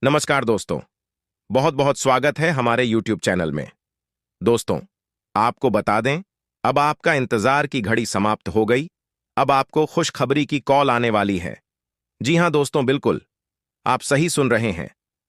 नमस्कार दोस्तों। बहुत बहुत स्वागत है हमारे YouTube चैनल में। दोस्तों, आपको बता दें, अब आपका इंतजार की घड़ी समाप्त हो गई। अब आपको खुशखबरी की कॉल आने वाली है। जी हां दोस्तों, बिल्कुल आप सही सुन रहे हैं।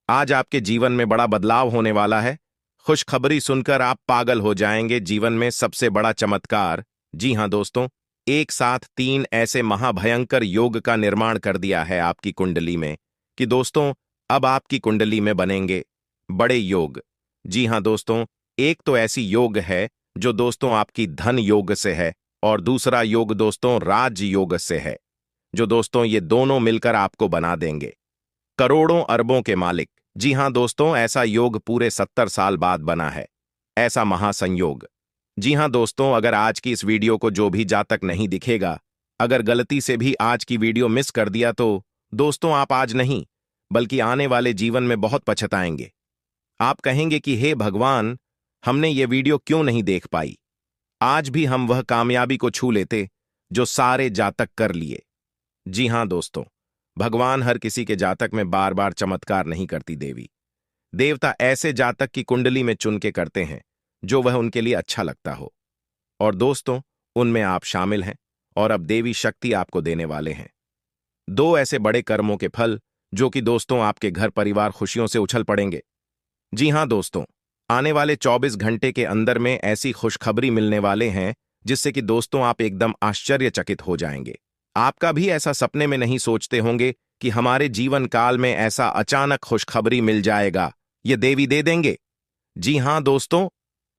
आज आपके जीवन में बड़ा बदलाव होने वाला है। खुशखबरी सुनकर आप पागल हो जाएंगे। जीवन में सबसे बड़ा चमत्कार। जी हां दोस्तों, एक साथ तीन ऐसे महाभयंकर योग का निर्माण कर दिया है आपकी कुंडली में कि दोस्तों, अब आपकी कुंडली में बनेंगे बड़े योग। जी हां दोस्तों, एक तो ऐसी योग है जो दोस्तों आपकी धन योग से है, और दूसरा योग दोस्तों राज योग से है, जो दोस्तों ये दोनों मिलकर आपको बना देंगे करोड़ों अरबों के मालिक। जी हां दोस्तों, ऐसा योग पूरे 70 साल बाद बना है, ऐसा महासंयोग। जी हां दोस्तों, अगर आज की इस वीडियो को जो भी जातक नहीं दिखेगा, अगर गलती से भी आज की वीडियो मिस कर दिया तो दोस्तों आप आज नहीं बल्कि आने वाले जीवन में बहुत पछताएंगे। आप कहेंगे कि हे भगवान, हमने ये वीडियो क्यों नहीं देख पाई। आज भी हम वह कामयाबी को छू लेते जो सारे जातक कर लिए। जी हां दोस्तों, भगवान हर किसी के जातक में बार बार चमत्कार नहीं करती देवी। देवता ऐसे जातक की कुंडली में चुन के करते हैं जो वह उनके लिए अच्छा लगता हो, और दोस्तों उनमें आप शामिल हैं। और अब देवी शक्ति आपको देने वाले हैं दो ऐसे बड़े कर्मों के फल जो कि दोस्तों आपके घर परिवार खुशियों से उछल पड़ेंगे। जी हां दोस्तों, आने वाले 24 घंटे के अंदर में ऐसी खुशखबरी मिलने वाले हैं जिससे कि दोस्तों आप एकदम आश्चर्यचकित हो जाएंगे। आपका भी ऐसा सपने में नहीं सोचते होंगे कि हमारे जीवन काल में ऐसा अचानक खुशखबरी मिल जाएगा, ये देवी दे देंगे। जी हां दोस्तों,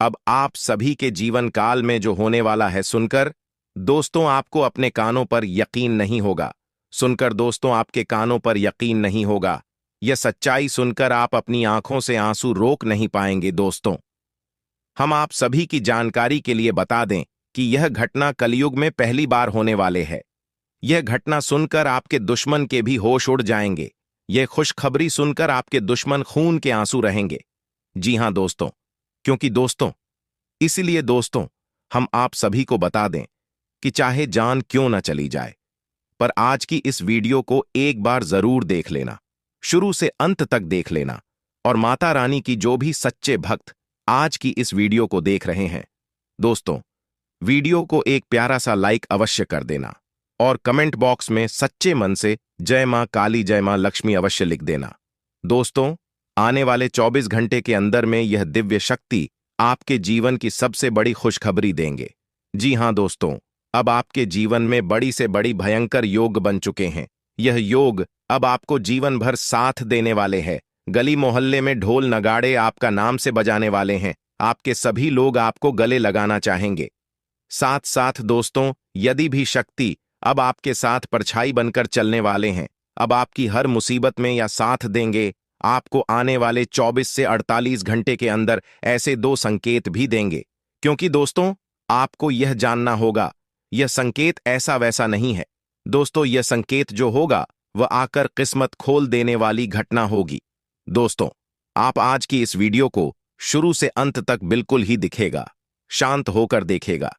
अब आप सभी के जीवन काल में जो होने वाला है सुनकर दोस्तों आपको अपने कानों पर यकीन नहीं होगा। सुनकर दोस्तों आपके कानों पर यकीन नहीं होगा। यह सच्चाई सुनकर आप अपनी आंखों से आंसू रोक नहीं पाएंगे। दोस्तों, हम आप सभी की जानकारी के लिए बता दें कि यह घटना कलयुग में पहली बार होने वाले है। यह घटना सुनकर आपके दुश्मन के भी होश उड़ जाएंगे। यह खुशखबरी सुनकर आपके दुश्मन खून के आंसू रहेंगे। जी हां दोस्तों, क्योंकि दोस्तों इसलिए दोस्तों हम आप सभी को बता दें कि चाहे जान क्यों न चली जाए, पर आज की इस वीडियो को एक बार जरूर देख लेना, शुरू से अंत तक देख लेना। और माता रानी की जो भी सच्चे भक्त आज की इस वीडियो को देख रहे हैं, दोस्तों वीडियो को एक प्यारा सा लाइक अवश्य कर देना, और कमेंट बॉक्स में सच्चे मन से जय मां काली जय मां लक्ष्मी अवश्य लिख देना। दोस्तों, आने वाले 24 घंटे के अंदर में यह दिव्य शक्ति आपके जीवन की सबसे बड़ी खुशखबरी देंगे। जी हां दोस्तों, अब आपके जीवन में बड़ी से बड़ी भयंकर योग बन चुके हैं। यह योग अब आपको जीवन भर साथ देने वाले हैं। गली मोहल्ले में ढोल नगाड़े आपका नाम से बजाने वाले हैं। आपके सभी लोग आपको गले लगाना चाहेंगे। साथ साथ दोस्तों, यदि भी शक्ति अब आपके साथ परछाई बनकर चलने वाले हैं। अब आपकी हर मुसीबत में या साथ देंगे। आपको आने वाले 24 से 48 घंटे के अंदर ऐसे दो संकेत भी देंगे, क्योंकि दोस्तों आपको यह जानना होगा, यह संकेत ऐसा वैसा नहीं है। दोस्तों, यह संकेत जो होगा वह आकर किस्मत खोल देने वाली घटना होगी। दोस्तों, आप आज की इस वीडियो को शुरू से अंत तक बिल्कुल ही दिखेगा, शांत होकर देखेगा।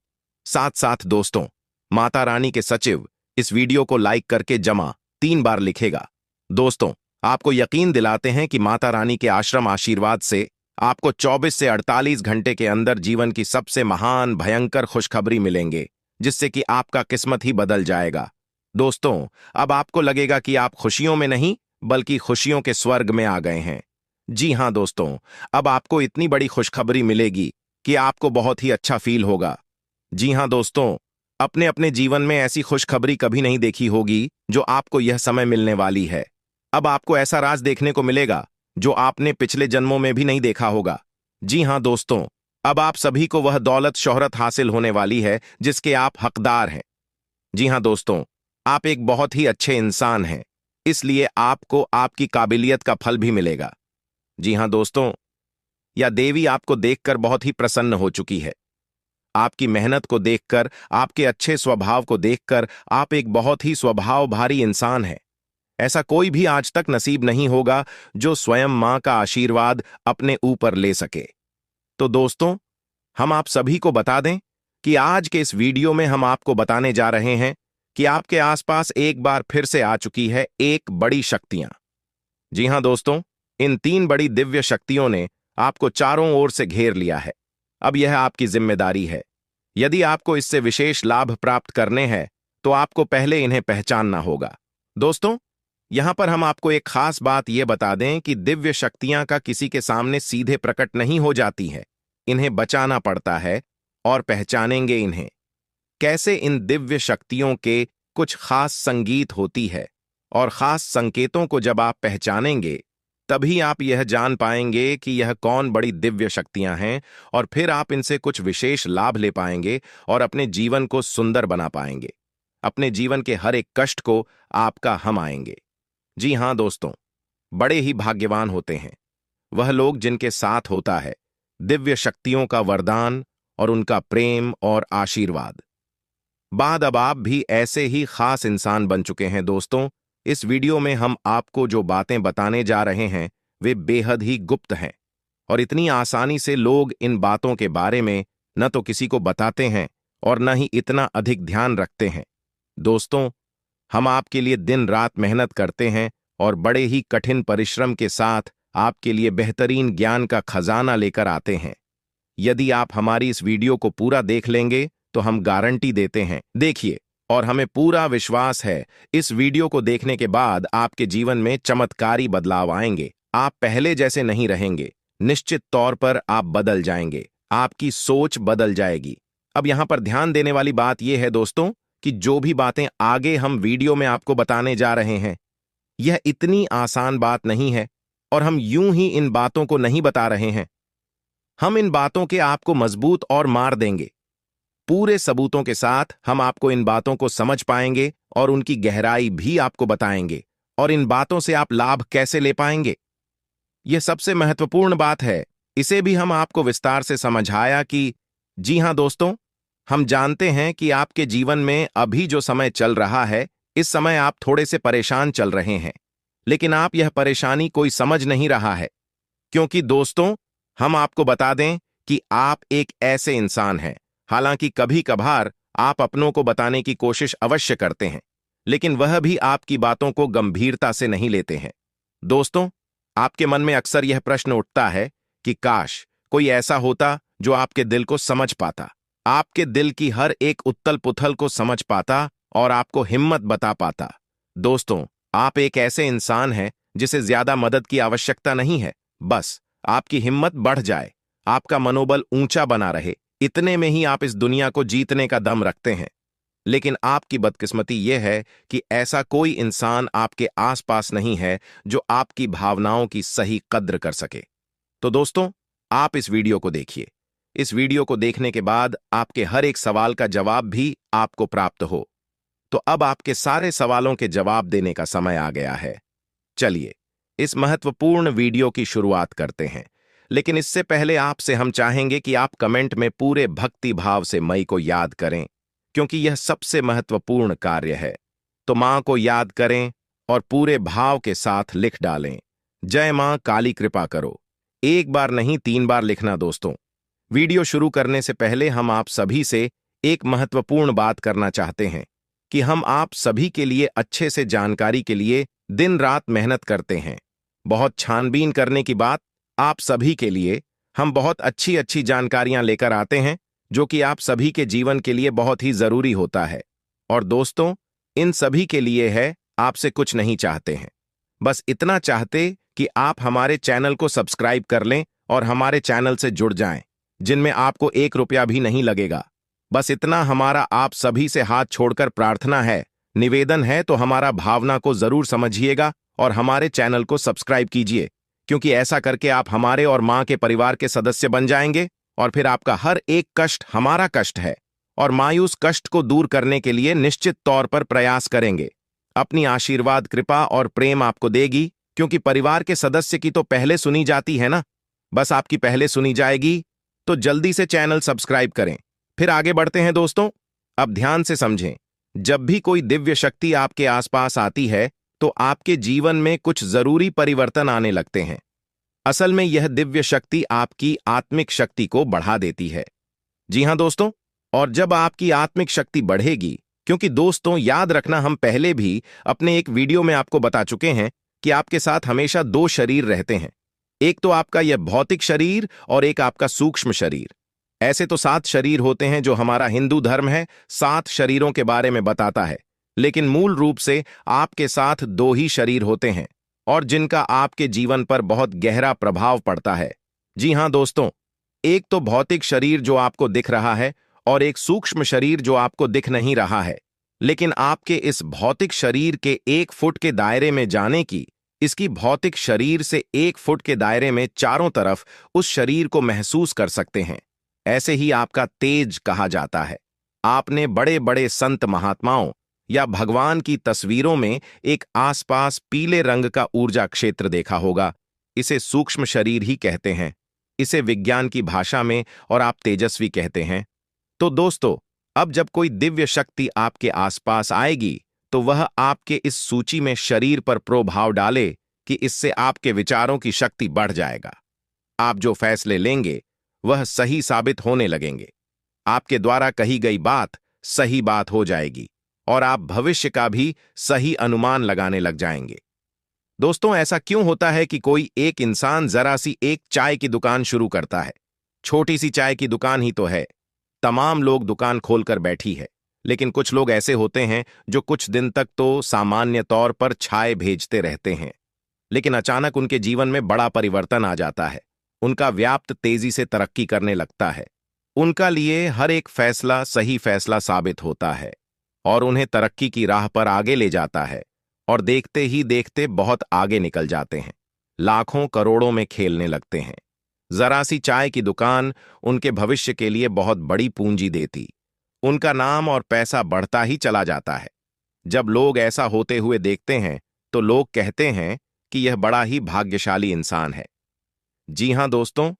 साथ साथ दोस्तों, माता रानी के सचिव इस वीडियो को लाइक करके जमा 3 बार लिखेगा। दोस्तों, आपको यकीन दिलाते हैं कि माता रानी के आश्रम आशीर्वाद से आपको 24 से 48 घंटे के अंदर जीवन की सबसे महान भयंकर खुशखबरी मिलेंगे, जिससे कि आपका किस्मत ही बदल जाएगा। दोस्तों, अब आपको लगेगा कि आप खुशियों में नहीं बल्कि खुशियों के स्वर्ग में आ गए हैं। जी हां दोस्तों, अब आपको इतनी बड़ी खुशखबरी मिलेगी कि आपको बहुत ही अच्छा फील होगा। जी हां दोस्तों, अपने अपने जीवन में ऐसी खुशखबरी कभी नहीं देखी होगी जो आपको यह समय मिलने वाली है। अब आपको ऐसा राज देखने को मिलेगा जो आपने पिछले जन्मों में भी नहीं देखा होगा। जी हां दोस्तों, अब आप सभी को वह दौलत शोहरत हासिल होने वाली है जिसके आप हकदार हैं। जी हां दोस्तों, आप एक बहुत ही अच्छे इंसान हैं, इसलिए आपको आपकी काबिलियत का फल भी मिलेगा। जी हां दोस्तों, यह देवी आपको देखकर बहुत ही प्रसन्न हो चुकी है। आपकी मेहनत को देखकर, आपके अच्छे स्वभाव को देखकर आप एक बहुत ही स्वभाव भारी इंसान हैं। ऐसा कोई भी आज तक नसीब नहीं होगा जो स्वयं मां का आशीर्वाद अपने ऊपर ले सके। तो दोस्तों, हम आप सभी को बता दें कि आज के इस वीडियो में हम आपको बताने जा रहे हैं कि आपके आसपास एक बार फिर से आ चुकी है एक बड़ी शक्तियां। जी हां दोस्तों, इन 3 बड़ी दिव्य शक्तियों ने आपको चारों ओर से घेर लिया है। अब यह आपकी जिम्मेदारी है। यदि आपको इससे विशेष लाभ प्राप्त करने हैं तो आपको पहले इन्हें पहचानना होगा। दोस्तों, यहां पर हम आपको एक खास बात यह बता दें कि दिव्य शक्तियां का किसी के सामने सीधे प्रकट नहीं हो जाती हैं। इन्हें बचाना पड़ता है। और पहचानेंगे इन्हें कैसे, इन दिव्य शक्तियों के कुछ खास संगीत होती है और खास संकेतों को जब आप पहचानेंगे तभी आप यह जान पाएंगे कि यह कौन बड़ी दिव्य शक्तियां हैं, और फिर आप इनसे कुछ विशेष लाभ ले पाएंगे और अपने जीवन को सुंदर बना पाएंगे। अपने जीवन के हर एक कष्ट को आपका हम आएंगे। जी हां दोस्तों, बड़े ही भाग्यवान होते हैं वह लोग जिनके साथ होता है दिव्य शक्तियों का वरदान और उनका प्रेम और आशीर्वाद। अब आप भी ऐसे ही खास इंसान बन चुके हैं। दोस्तों, इस वीडियो में हम आपको जो बातें बताने जा रहे हैं वे बेहद ही गुप्त हैं, और इतनी आसानी से लोग इन बातों के बारे में न तो किसी को बताते हैं और न ही इतना अधिक ध्यान रखते हैं। दोस्तों, हम आपके लिए दिन रात मेहनत करते हैं और बड़े ही कठिन परिश्रम के साथ आपके लिए बेहतरीन ज्ञान का खजाना लेकर आते हैं। यदि आप हमारी इस वीडियो को पूरा देख लेंगे तो हम गारंटी देते हैं, देखिए, और हमें पूरा विश्वास है, इस वीडियो को देखने के बाद आपके जीवन में चमत्कारी बदलाव आएंगे। आप पहले जैसे नहीं रहेंगे। निश्चित तौर पर आप बदल जाएंगे। आपकी सोच बदल जाएगी। अब यहां पर ध्यान देने वाली बात यह है दोस्तों कि जो भी बातें आगे हम वीडियो में आपको बताने जा रहे हैं यह इतनी आसान बात नहीं है, और हम यूं ही इन बातों को नहीं बता रहे हैं। हम इन बातों के आपको मजबूत और मार देंगे। पूरे सबूतों के साथ हम आपको इन बातों को समझ पाएंगे और उनकी गहराई भी आपको बताएंगे, और इन बातों से आप लाभ कैसे ले पाएंगे। यह सबसे महत्वपूर्ण बात है। इसे भी हम आपको विस्तार से समझाया कि जी हां दोस्तों, हम जानते हैं कि आपके जीवन में अभी जो समय चल रहा है, इस समय आप थोड़े से परेशान चल रहे हैं, लेकिन आप यह परेशानी कोई समझ नहीं रहा है, क्योंकि दोस्तों, हम आपको बता दें कि आप एक ऐसे इंसान हैं। हालांकि कभी कभार आप अपनों को बताने की कोशिश अवश्य करते हैं, लेकिन वह भी आपकी बातों को गंभीरता से नहीं लेते हैं। दोस्तों, आपके मन में अक्सर यह प्रश्न उठता है कि काश कोई ऐसा होता जो आपके दिल को समझ पाता, आपके दिल की हर एक उथल पुथल को समझ पाता और आपको हिम्मत बता पाता। दोस्तों, आप एक ऐसे इंसान हैं जिसे ज्यादा मदद की आवश्यकता नहीं है। बस आपकी हिम्मत बढ़ जाए, आपका मनोबल ऊंचा बना रहे, इतने में ही आप इस दुनिया को जीतने का दम रखते हैं। लेकिन आपकी बदकिस्मती यह है कि ऐसा कोई इंसान आपके आसपास नहीं है जो आपकी भावनाओं की सही कद्र कर सके। तो दोस्तों, आप इस वीडियो को देखिए। इस वीडियो को देखने के बाद आपके हर एक सवाल का जवाब भी आपको प्राप्त हो। तो अब आपके सारे सवालों के जवाब देने का समय आ गया है। चलिए इस महत्वपूर्ण वीडियो की शुरुआत करते हैं, लेकिन इससे पहले आपसे हम चाहेंगे कि आप कमेंट में पूरे भक्ति भाव से मई को याद करें, क्योंकि यह सबसे महत्वपूर्ण कार्य है। तो मां को याद करें और पूरे भाव के साथ लिख डालें, जय मां काली कृपा करो। एक बार नहीं, 3 बार लिखना। दोस्तों, वीडियो शुरू करने से पहले हम आप सभी से एक महत्वपूर्ण बात करना चाहते हैं कि हम आप सभी के लिए अच्छे से जानकारी के लिए दिन रात मेहनत करते हैं। बहुत छानबीन करने की बात, आप सभी के लिए हम बहुत अच्छी अच्छी जानकारियां लेकर आते हैं जो कि आप सभी के जीवन के लिए बहुत ही जरूरी होता है। और दोस्तों, इन सभी के लिए है, आपसे कुछ नहीं चाहते हैं, बस इतना चाहते कि आप हमारे चैनल को सब्सक्राइब कर लें और हमारे चैनल से जुड़ जाएं, जिनमें आपको 1 रुपया भी नहीं लगेगा। बस इतना हमारा आप सभी से हाथ छोड़कर प्रार्थना है, निवेदन है। तो हमारा भावना को जरूर समझिएगा और हमारे चैनल को सब्सक्राइब कीजिए, क्योंकि ऐसा करके आप हमारे और मां के परिवार के सदस्य बन जाएंगे, और फिर आपका हर एक कष्ट हमारा कष्ट है, और मायूस कष्ट को दूर करने के लिए निश्चित तौर पर प्रयास करेंगे। अपनी आशीर्वाद, कृपा और प्रेम आपको देगी, क्योंकि परिवार के सदस्य की तो पहले सुनी जाती है ना। बस आपकी पहले सुनी जाएगी, तो जल्दी से चैनल सब्सक्राइब करें। फिर आगे बढ़ते हैं दोस्तों। अब ध्यान से समझें, जब भी कोई दिव्य शक्ति आपके आसपास आती है तो आपके जीवन में कुछ जरूरी परिवर्तन आने लगते हैं। असल में यह दिव्य शक्ति आपकी आत्मिक शक्ति को बढ़ा देती है। जी हां दोस्तों, और जब आपकी आत्मिक शक्ति बढ़ेगी, क्योंकि दोस्तों याद रखना, हम पहले भी अपने एक वीडियो में आपको बता चुके हैं कि आपके साथ हमेशा दो शरीर रहते हैं। एक तो आपका यह भौतिक शरीर और एक आपका सूक्ष्म शरीर। ऐसे तो 7 शरीर होते हैं जो हमारा हिंदू धर्म है 7 शरीरों के बारे में बताता है, लेकिन मूल रूप से आपके साथ 2 ही शरीर होते हैं और जिनका आपके जीवन पर बहुत गहरा प्रभाव पड़ता है। जी हां दोस्तों, एक तो भौतिक शरीर जो आपको दिख रहा है और एक सूक्ष्म शरीर जो आपको दिख नहीं रहा है। लेकिन आपके इस भौतिक शरीर के 1 फुट के दायरे में जाने की, इसकी भौतिक शरीर से 1 फुट के दायरे में चारों तरफ उस शरीर को महसूस कर सकते हैं। ऐसे ही आपका तेज कहा जाता है। आपने बड़े बड़े संत महात्माओं या भगवान की तस्वीरों में एक आसपास पीले रंग का ऊर्जा क्षेत्र देखा होगा। इसे सूक्ष्म शरीर ही कहते हैं। इसे विज्ञान की भाषा में और आप तेजस्वी कहते हैं। तो दोस्तों, अब जब कोई दिव्य शक्ति आपके आसपास आएगी तो वह आपके इस सूची में शरीर पर प्रभाव डाले कि इससे आपके विचारों की शक्ति बढ़ जाएगा। आप जो फैसले लेंगे वह सही साबित होने लगेंगे। आपके द्वारा कही गई बात सही बात हो जाएगी और आप भविष्य का भी सही अनुमान लगाने लग जाएंगे। दोस्तों, ऐसा क्यों होता है कि कोई एक इंसान जरा सी एक चाय की दुकान शुरू करता है? छोटी सी चाय की दुकान ही तो है, तमाम लोग दुकान खोलकर बैठी है। लेकिन कुछ लोग ऐसे होते हैं जो कुछ दिन तक तो सामान्य तौर पर चाय भेजते रहते हैं, लेकिन अचानक उनके जीवन में बड़ा परिवर्तन आ जाता है। उनका व्याप्त तेजी से तरक्की करने लगता है। उनका लिए हर एक फैसला सही फैसला साबित होता है और उन्हें तरक्की की राह पर आगे ले जाता है और देखते ही देखते बहुत आगे निकल जाते हैं। लाखों करोड़ों में खेलने लगते हैं। जरा सी चाय की दुकान उनके भविष्य के लिए बहुत बड़ी पूंजी देती। उनका नाम और पैसा बढ़ता ही चला जाता है। जब लोग ऐसा होते हुए देखते हैं तो लोग कहते हैं कि यह बड़ा ही भाग्यशाली इंसान है। जी हां दोस्तों,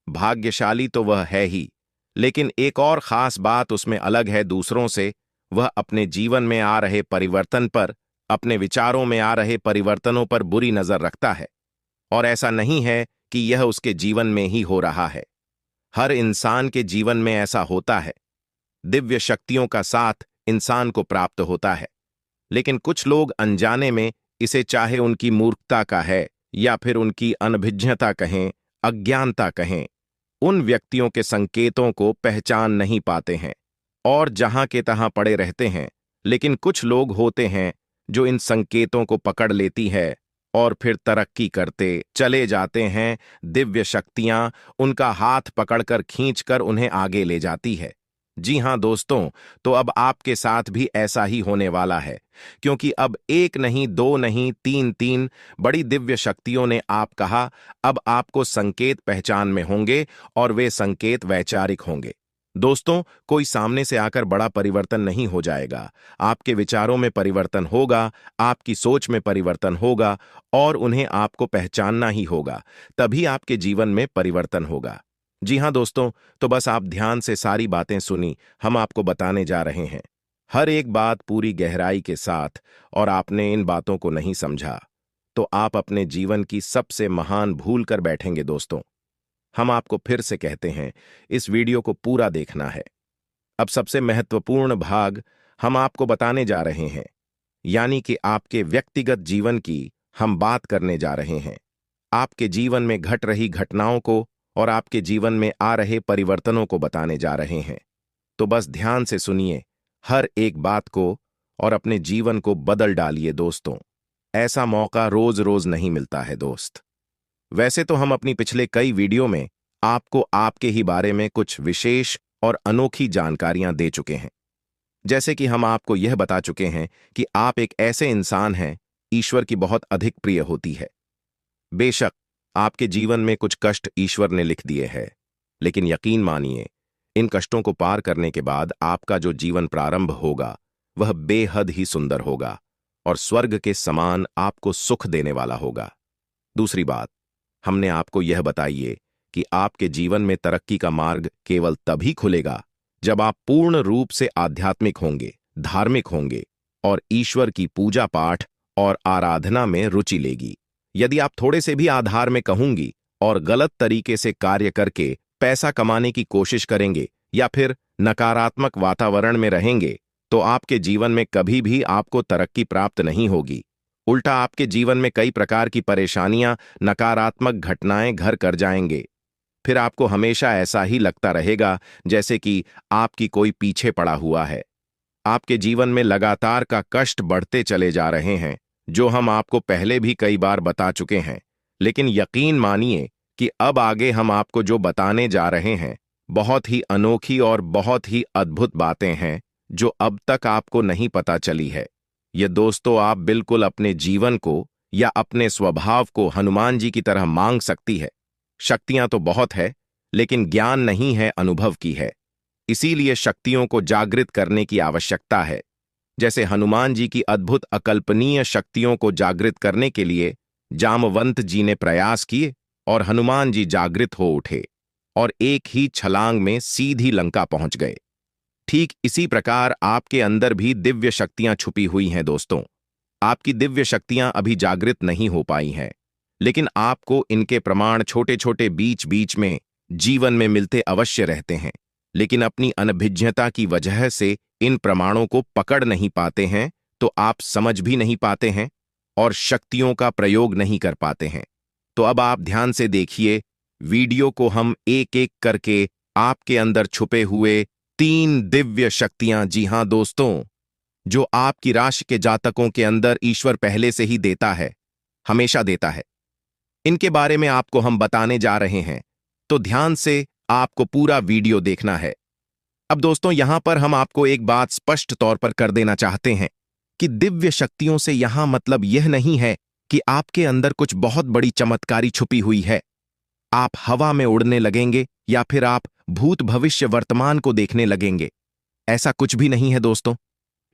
भाग्यशाली तो वह है ही, लेकिन एक और खास बात उसमें अलग है दूसरों से। वह अपने जीवन में आ रहे परिवर्तन पर, अपने विचारों में आ रहे परिवर्तनों पर बुरी नजर रखता है। और ऐसा नहीं है कि यह उसके जीवन में ही हो रहा है। हर इंसान के जीवन में ऐसा होता है। दिव्य शक्तियों का साथ इंसान को प्राप्त होता है, लेकिन कुछ लोग अनजाने में इसे, चाहे उनकी मूर्खता का है या फिर उनकी अनभिज्ञता कहें, अज्ञानता कहें, उन व्यक्तियों के संकेतों को पहचान नहीं पाते हैं और जहां के तहां पड़े रहते हैं। लेकिन कुछ लोग होते हैं जो इन संकेतों को पकड़ लेती है और फिर तरक्की करते चले जाते हैं। दिव्य शक्तियां उनका हाथ पकड़कर खींचकर उन्हें आगे ले जाती है। जी हां दोस्तों, तो अब आपके साथ भी ऐसा ही होने वाला है, क्योंकि अब एक नहीं, दो नहीं, तीन तीन बड़ी दिव्य शक्तियों ने आप कहा अब आपको संकेत पहचान में होंगे और वे संकेत वैचारिक होंगे। दोस्तों, कोई सामने से आकर बड़ा परिवर्तन नहीं हो जाएगा। आपके विचारों में परिवर्तन होगा, आपकी सोच में परिवर्तन होगा और उन्हें आपको पहचानना ही होगा। तभी आपके जीवन में परिवर्तन होगा। जी हां दोस्तों, तो बस आप ध्यान से सारी बातें सुनी, हम आपको बताने जा रहे हैं हर एक बात पूरी गहराई के साथ, और आपने इन बातों को नहीं समझा तो आप अपने जीवन की सबसे महान भूल कर बैठेंगे। दोस्तों, हम आपको फिर से कहते हैं, इस वीडियो को पूरा देखना है। अब सबसे महत्वपूर्ण भाग हम आपको बताने जा रहे हैं, यानी कि आपके व्यक्तिगत जीवन की हम बात करने जा रहे हैं। आपके जीवन में घट रही घटनाओं को और आपके जीवन में आ रहे परिवर्तनों को बताने जा रहे हैं। तो बस ध्यान से सुनिए हर एक बात को और अपने जीवन को बदल डालिए। दोस्तों, ऐसा मौका रोज रोज नहीं मिलता है दोस्त। वैसे तो हम अपनी पिछले कई वीडियो में आपको आपके ही बारे में कुछ विशेष और अनोखी जानकारियां दे चुके हैं। जैसे कि हम आपको यह बता चुके हैं कि आप एक ऐसे इंसान हैं ईश्वर की बहुत अधिक प्रिय होती है। बेशक आपके जीवन में कुछ कष्ट ईश्वर ने लिख दिए हैं, लेकिन यकीन मानिए, इन कष्टों को पार करने के बाद आपका जो जीवन प्रारंभ होगा वह बेहद ही सुंदर होगा और स्वर्ग के समान आपको सुख देने वाला होगा। दूसरी बात, हमने आपको यह बताइए कि आपके जीवन में तरक्की का मार्ग केवल तभी खुलेगा जब आप पूर्ण रूप से आध्यात्मिक होंगे, धार्मिक होंगे और ईश्वर की पूजा पाठ और आराधना में रुचि लेगी। यदि आप थोड़े से भी आधार में कहूंगी और गलत तरीके से कार्य करके पैसा कमाने की कोशिश करेंगे या फिर नकारात्मक वातावरण में रहेंगे तो आपके जीवन में कभी भी आपको तरक्की प्राप्त नहीं होगी। उल्टा आपके जीवन में कई प्रकार की परेशानियां, नकारात्मक घटनाएं घर कर जाएंगे। फिर आपको हमेशा ऐसा ही लगता रहेगा जैसे कि आपकी कोई पीछे पड़ा हुआ है। आपके जीवन में लगातार का कष्ट बढ़ते चले जा रहे हैं, जो हम आपको पहले भी कई बार बता चुके हैं। लेकिन यकीन मानिए कि अब आगे हम आपको जो बताने जा रहे हैं, बहुत ही अनोखी और बहुत ही अद्भुत बातें हैं जो अब तक आपको नहीं पता चली है। ये दोस्तों, आप बिल्कुल अपने जीवन को या अपने स्वभाव को हनुमान जी की तरह मांग सकती है। शक्तियां तो बहुत है, लेकिन ज्ञान नहीं है, अनुभव की है। इसीलिए शक्तियों को जागृत करने की आवश्यकता है। जैसे हनुमान जी की अद्भुत अकल्पनीय शक्तियों को जागृत करने के लिए जामवंत जी ने प्रयास किए और हनुमान जी जागृत हो उठे और एक ही छलांग में सीधी लंका पहुंच गए। ठीक इसी प्रकार आपके अंदर भी दिव्य शक्तियां छुपी हुई हैं दोस्तों। आपकी दिव्य शक्तियां अभी जागृत नहीं हो पाई हैं, लेकिन आपको इनके प्रमाण छोटे छोटे बीच बीच में जीवन में मिलते अवश्य रहते हैं। लेकिन अपनी अनभिज्ञता की वजह से इन प्रमाणों को पकड़ नहीं पाते हैं, तो आप समझ भी नहीं पाते हैं और शक्तियों का प्रयोग नहीं कर पाते हैं। तो अब आप ध्यान से देखिए, वीडियो को हम एक एक करके आपके अंदर छुपे हुए 3 दिव्य शक्तियां, जी हां दोस्तों, जो आपकी राशि के जातकों के अंदर ईश्वर पहले से ही देता है, हमेशा देता है, इनके बारे में आपको हम बताने जा रहे हैं। तो ध्यान से आपको पूरा वीडियो देखना है। अब दोस्तों, यहां पर हम आपको एक बात स्पष्ट तौर पर कर देना चाहते हैं कि दिव्य शक्तियों से यहां मतलब यह नहीं है कि आपके अंदर कुछ बहुत बड़ी चमत्कारी छुपी हुई है, आप हवा में उड़ने लगेंगे या फिर आप भूत भविष्य वर्तमान को देखने लगेंगे। ऐसा कुछ भी नहीं है दोस्तों।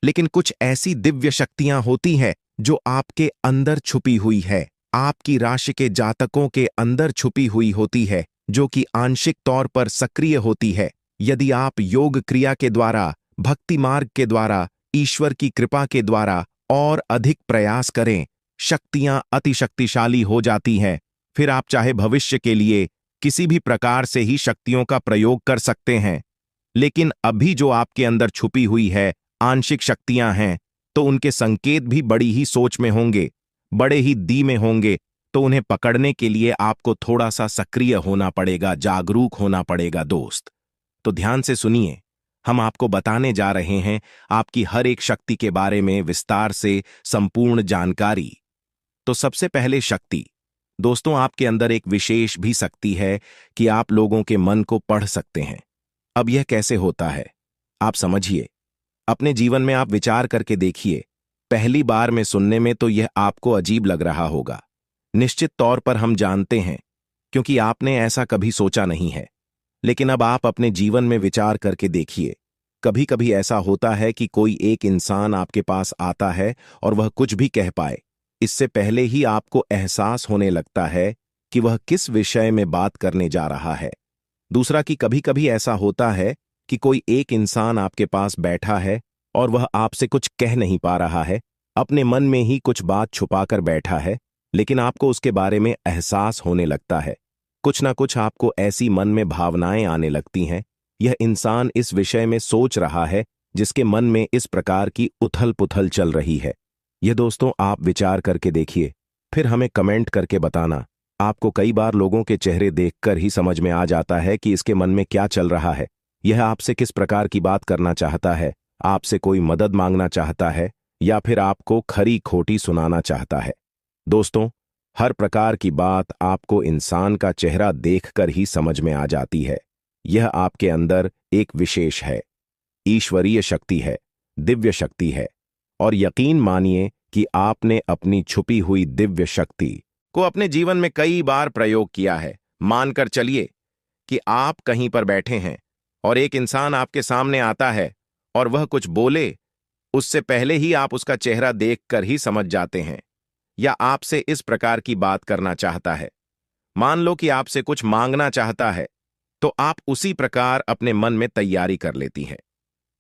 लेकिन कुछ ऐसी दिव्य शक्तियां होती हैं जो आपके अंदर छुपी हुई है, आपकी राशि के जातकों के अंदर छुपी हुई होती है, जो कि आंशिक तौर पर सक्रिय होती है। यदि आप योग क्रिया के द्वारा, भक्ति मार्ग के द्वारा, ईश्वर की कृपा के द्वारा और अधिक प्रयास करें, शक्तियां अति शक्तिशाली हो जाती हैं। फिर आप चाहे भविष्य के लिए किसी भी प्रकार से ही शक्तियों का प्रयोग कर सकते हैं। लेकिन अभी जो आपके अंदर छुपी हुई है आंशिक शक्तियां हैं, तो उनके संकेत भी बड़ी ही सोच में होंगे, बड़े ही दी में होंगे। तो उन्हें पकड़ने के लिए आपको थोड़ा सा सक्रिय होना पड़ेगा, जागरूक होना पड़ेगा दोस्त। तो ध्यान से सुनिए, हम आपको बताने जा रहे हैं आपकी हर एक शक्ति के बारे में विस्तार से संपूर्ण जानकारी। तो सबसे पहले शक्ति दोस्तों, आपके अंदर एक विशेष भी शक्ति है कि आप लोगों के मन को पढ़ सकते हैं। अब यह कैसे होता है, आप समझिए। अपने जीवन में आप विचार करके देखिए। पहली बार में सुनने में तो यह आपको अजीब लग रहा होगा, निश्चित तौर पर हम जानते हैं, क्योंकि आपने ऐसा कभी सोचा नहीं है। लेकिन अब आप अपने जीवन में विचार करके देखिए। कभी कभी ऐसा होता है कि कोई एक इंसान आपके पास आता है और वह कुछ भी कह पाए, इससे पहले ही आपको एहसास होने लगता है कि वह किस विषय में बात करने जा रहा है। दूसरा कि कभी कभी ऐसा होता है कि कोई एक इंसान आपके पास बैठा है और वह आपसे कुछ कह नहीं पा रहा है, अपने मन में ही कुछ बात छुपाकर बैठा है, लेकिन आपको उसके बारे में एहसास होने लगता है। कुछ ना कुछ आपको ऐसी मन में भावनाएं आने लगती हैं। यह इंसान इस विषय में सोच रहा है जिसके मन में इस प्रकार की उथल पुथल चल रही है। यह दोस्तों आप विचार करके देखिए, फिर हमें कमेंट करके बताना। आपको कई बार लोगों के चेहरे देखकर ही समझ में आ जाता है कि इसके मन में क्या चल रहा है। यह आपसे किस प्रकार की बात करना चाहता है, आपसे कोई मदद मांगना चाहता है या फिर आपको खरी खोटी सुनाना चाहता है। दोस्तों, हर प्रकार की बात आपको इंसान का चेहरा देखकर ही समझ में आ जाती है। यह आपके अंदर एक विशेष है, ईश्वरीय शक्ति है, दिव्य शक्ति है। और यकीन मानिए कि आपने अपनी छुपी हुई दिव्य शक्ति को अपने जीवन में कई बार प्रयोग किया है। मानकर चलिए कि आप कहीं पर बैठे हैं और एक इंसान आपके सामने आता है और वह कुछ बोले, उससे पहले ही आप उसका चेहरा देखकर ही समझ जाते हैं, या आपसे इस प्रकार की बात करना चाहता है। मान लो कि आपसे कुछ मांगना चाहता है, तो आप उसी प्रकार अपने मन में तैयारी कर लेती हैं,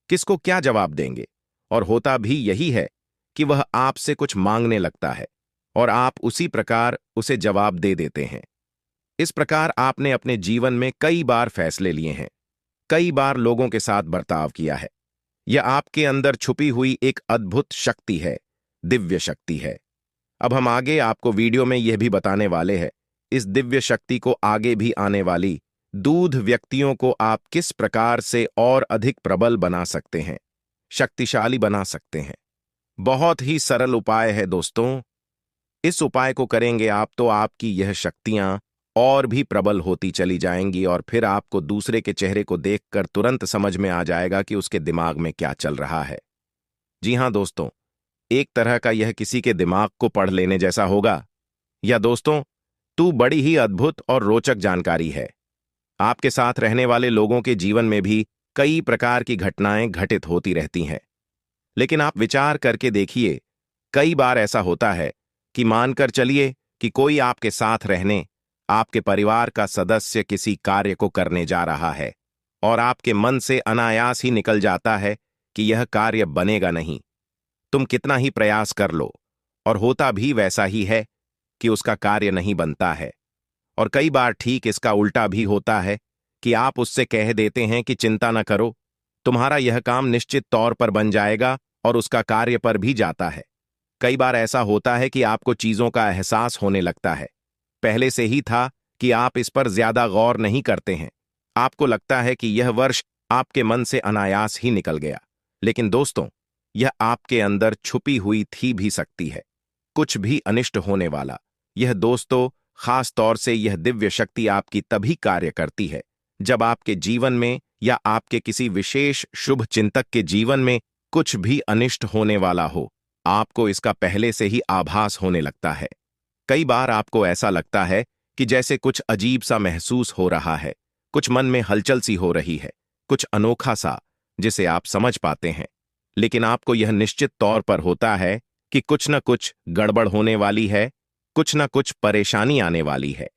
किसको क्या जवाब देंगे। और होता भी यही है कि वह आपसे कुछ मांगने लगता है और आप उसी प्रकार उसे जवाब दे देते हैं। इस प्रकार आपने अपने जीवन में कई बार फैसले लिए हैं, कई बार लोगों के साथ बर्ताव किया है। यह आपके अंदर छुपी हुई एक अद्भुत शक्ति है, दिव्य शक्ति है। अब हम आगे आपको वीडियो में यह भी बताने वाले हैं इस दिव्य शक्ति को आगे भी आने वाली दूध व्यक्तियों को आप किस प्रकार से और अधिक प्रबल बना सकते हैं, शक्तिशाली बना सकते हैं। बहुत ही सरल उपाय है दोस्तों। इस उपाय को करेंगे आप तो आपकी यह शक्तियां और भी प्रबल होती चली जाएंगी और फिर आपको दूसरे के चेहरे को देखकर तुरंत समझ में आ जाएगा कि उसके दिमाग में क्या चल रहा है। जी हां दोस्तों, एक तरह का यह किसी के दिमाग को पढ़ लेने जैसा होगा। या दोस्तों, तू बड़ी ही अद्भुत और रोचक जानकारी है। आपके साथ रहने वाले लोगों के जीवन में भी कई प्रकार की घटनाएं घटित होती रहती हैं, लेकिन आप विचार करके देखिए, कई बार ऐसा होता है कि मानकर चलिए कि कोई आपके साथ रहने, आपके परिवार का सदस्य किसी कार्य को करने जा रहा है और आपके मन से अनायास ही निकल जाता है कि यह कार्य बनेगा नहीं। तुम कितना ही प्रयास कर लो और होता भी वैसा ही है कि उसका कार्य नहीं बनता है। और कई बार ठीक इसका उल्टा भी होता है कि आप उससे कह देते हैं कि चिंता न करो, तुम्हारा यह काम निश्चित तौर पर बन जाएगा और उसका कार्य पर भी जाता है। कई बार ऐसा होता है कि आपको चीजों का एहसास होने लगता है, पहले से ही था कि आप इस पर ज्यादा गौर नहीं करते हैं। आपको लगता है कि यह वर्ष आपके मन से अनायास ही निकल गया, लेकिन दोस्तों, यह आपके अंदर छुपी हुई थी भी सकती है, कुछ भी अनिष्ट होने वाला। यह दोस्तों, खास तौर से यह दिव्य शक्ति आपकी तभी कार्य करती है जब आपके जीवन में या आपके किसी विशेष शुभ चिंतक के जीवन में कुछ भी अनिष्ट होने वाला हो। आपको इसका पहले से ही आभास होने लगता है। कई बार आपको ऐसा लगता है कि जैसे कुछ अजीब सा महसूस हो रहा है, कुछ मन में हलचल सी हो रही है, कुछ अनोखा सा जिसे आप समझ पाते हैं, लेकिन आपको यह निश्चित तौर पर होता है कि कुछ न कुछ गड़बड़ होने वाली है, कुछ न कुछ परेशानी आने वाली है।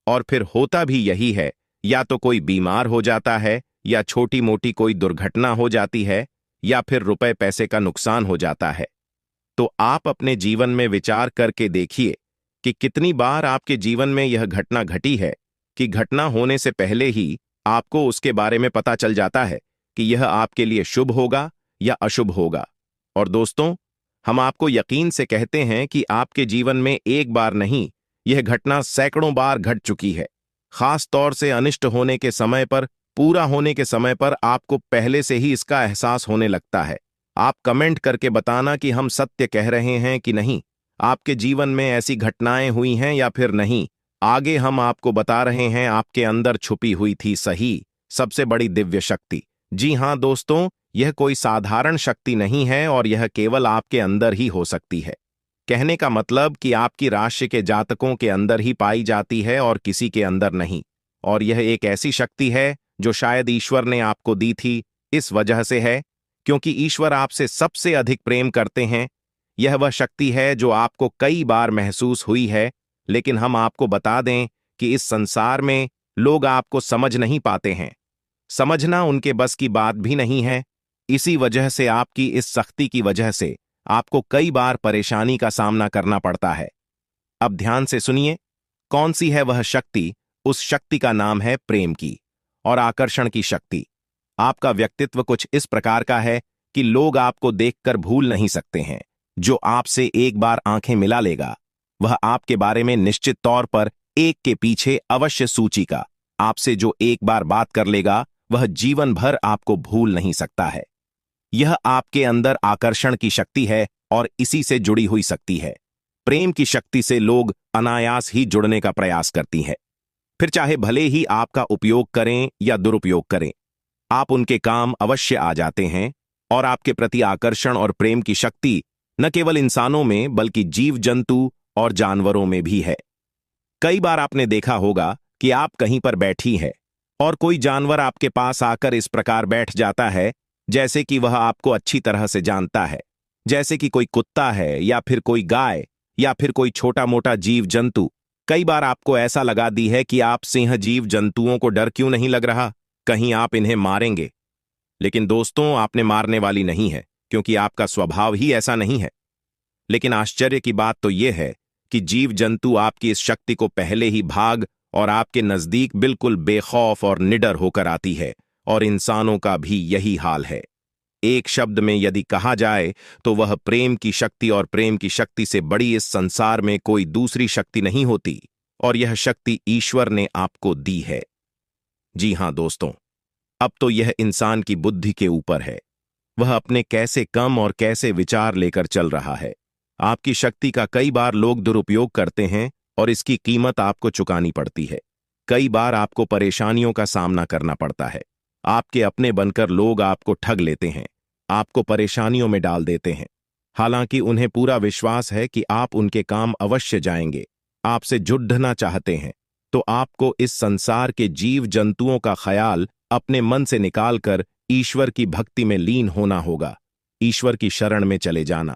और फिर होता भी यही है, या तो कोई बीमार हो जाता है, या छोटी मोटी कोई दुर्घटना हो जाती है, या फिर रुपए पैसे का नुकसान हो जाता है। तो आप अपने जीवन में विचार करके देखिए कि कितनी बार आपके जीवन में यह घटना घटी है कि घटना होने से पहले ही आपको उसके बारे में पता चल जाता है कि यह आपके लिए शुभ होगा या अशुभ होगा। और दोस्तों, हम आपको यकीन से कहते हैं कि आपके जीवन में एक बार नहीं, यह घटना सैकड़ों बार घट चुकी है। खास तौर से अनिष्ट होने के समय पर, पूरा होने के समय पर आपको पहले से ही इसका एहसास होने लगता है। आप कमेंट करके बताना कि हम सत्य कह रहे हैं कि नहीं, आपके जीवन में ऐसी घटनाएं हुई हैं या फिर नहीं। आगे हम आपको बता रहे हैं आपके अंदर छुपी हुई थी सही सबसे बड़ी दिव्य शक्ति। जी हां दोस्तों, यह कोई साधारण शक्ति नहीं है और यह केवल आपके अंदर ही हो सकती है। कहने का मतलब कि आपकी राशि के जातकों के अंदर ही पाई जाती है और किसी के अंदर नहीं। और यह एक ऐसी शक्ति है जो शायद ईश्वर ने आपको दी थी, इस वजह से है क्योंकि ईश्वर आपसे सबसे अधिक प्रेम करते हैं। यह वह शक्ति है जो आपको कई बार महसूस हुई है, लेकिन हम आपको बता दें कि इस संसार में लोग आपको समझ नहीं पाते हैं। समझना उनके बस की बात भी नहीं है। इसी वजह से आपकी इस शक्ति की वजह से आपको कई बार परेशानी का सामना करना पड़ता है। अब ध्यान से सुनिए, कौन सी है वह शक्ति। उस शक्ति का नाम है प्रेम की और आकर्षण की शक्ति। आपका व्यक्तित्व कुछ इस प्रकार का है कि लोग आपको देखकर भूल नहीं सकते हैं। जो आपसे एक बार आंखें मिला लेगा, वह आपके बारे में निश्चित तौर पर एक के पीछे अवश्य सूची का आपसे जो एक बार बात कर लेगा, वह जीवन भर आपको भूल नहीं सकता है। यह आपके अंदर आकर्षण की शक्ति है और इसी से जुड़ी हुई शक्ति है। प्रेम की शक्ति से लोग अनायास ही जुड़ने का प्रयास करती हैं, फिर चाहे भले ही आपका उपयोग करें या दुरुपयोग करें, आप उनके काम अवश्य आ जाते हैं। और आपके प्रति आकर्षण और प्रेम की शक्ति न केवल इंसानों में बल्कि जीव जंतु और जानवरों में भी है। कई बार आपने देखा होगा कि आप कहीं पर बैठी हैं और कोई जानवर आपके पास आकर इस प्रकार बैठ जाता है जैसे कि वह आपको अच्छी तरह से जानता है, जैसे कि कोई कुत्ता है या फिर कोई गाय या फिर कोई छोटा मोटा जीव जंतु। कई बार आपको ऐसा लगा दी है कि आप सिंह जीव जंतुओं को डर क्यों नहीं लग रहा, कहीं आप इन्हें मारेंगे। लेकिन दोस्तों, आपने मारने वाली नहीं है क्योंकि आपका स्वभाव ही ऐसा नहीं है। लेकिन आश्चर्य की बात तो यह है कि जीव जंतु आपकी इस शक्ति को पहले ही भाग और आपके नजदीक बिल्कुल बेखौफ और निडर होकर आती है, और इंसानों का भी यही हाल है। एक शब्द में यदि कहा जाए तो वह प्रेम की शक्ति, और प्रेम की शक्ति से बड़ी इस संसार में कोई दूसरी शक्ति नहीं होती, और यह शक्ति ईश्वर ने आपको दी है। जी हां दोस्तों, अब तो यह इंसान की बुद्धि के ऊपर है, वह अपने कैसे कम और कैसे विचार लेकर चल रहा है। आपकी शक्ति का कई बार लोग दुरुपयोग करते हैं और इसकी कीमत आपको चुकानी पड़ती है। कई बार आपको परेशानियों का सामना करना पड़ता है। आपके अपने बनकर लोग आपको ठग लेते हैं, आपको परेशानियों में डाल देते हैं। हालांकि उन्हें पूरा विश्वास है कि आप उनके काम अवश्य जाएंगे, आपसे जुड़ना चाहते हैं, तो आपको इस संसार के जीव जंतुओं का ख्याल अपने मन से निकालकर ईश्वर की भक्ति में लीन होना होगा, ईश्वर की शरण में चले जाना।